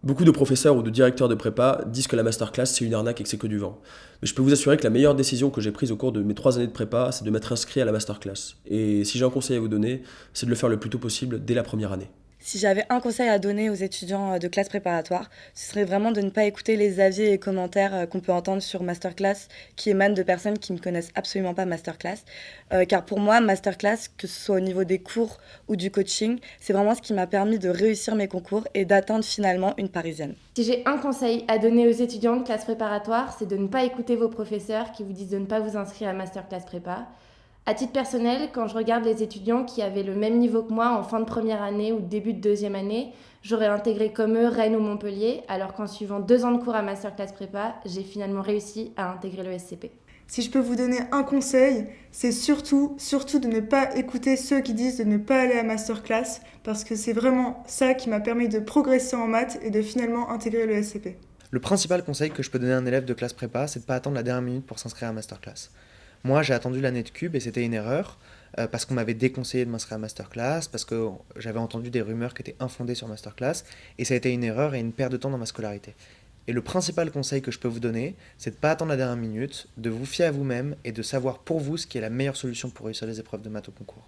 Beaucoup de professeurs ou de directeurs de prépa disent que la masterclass c'est une arnaque et que c'est que du vent. Mais je peux vous assurer que la meilleure décision que j'ai prise au cours de mes 3 années de prépa, c'est de m'être inscrit à la masterclass. Et si j'ai un conseil à vous donner, c'est de le faire le plus tôt possible dès la première année. Si j'avais un conseil à donner aux étudiants de classe préparatoire, ce serait vraiment de ne pas écouter les avis et commentaires qu'on peut entendre sur Masterclass qui émanent de personnes qui ne connaissent absolument pas Masterclass. Car pour moi, Masterclass, que ce soit au niveau des cours ou du coaching, c'est vraiment ce qui m'a permis de réussir mes concours et d'atteindre finalement une parisienne. Si j'ai un conseil à donner aux étudiants de classe préparatoire, c'est de ne pas écouter vos professeurs qui vous disent de ne pas vous inscrire à Masterclass Prépa. À titre personnel, quand je regarde les étudiants qui avaient le même niveau que moi en fin de première année ou début de deuxième année, j'aurais intégré comme eux Rennes ou Montpellier, alors qu'en suivant 2 ans de cours à Masterclass Prépa, j'ai finalement réussi à intégrer le SCP. Si je peux vous donner un conseil, c'est surtout de ne pas écouter ceux qui disent de ne pas aller à masterclass, parce que c'est vraiment ça qui m'a permis de progresser en maths et de finalement intégrer le SCP. Le principal conseil que je peux donner à un élève de classe prépa, c'est de ne pas attendre la dernière minute pour s'inscrire à masterclass. Moi, j'ai attendu l'année de cube et c'était une erreur, parce qu'on m'avait déconseillé de m'inscrire à masterclass, parce que j'avais entendu des rumeurs qui étaient infondées sur masterclass, et ça a été une erreur et une perte de temps dans ma scolarité. Et le principal conseil que je peux vous donner, c'est de ne pas attendre la dernière minute, de vous fier à vous-même et de savoir pour vous ce qui est la meilleure solution pour réussir les épreuves de maths au concours.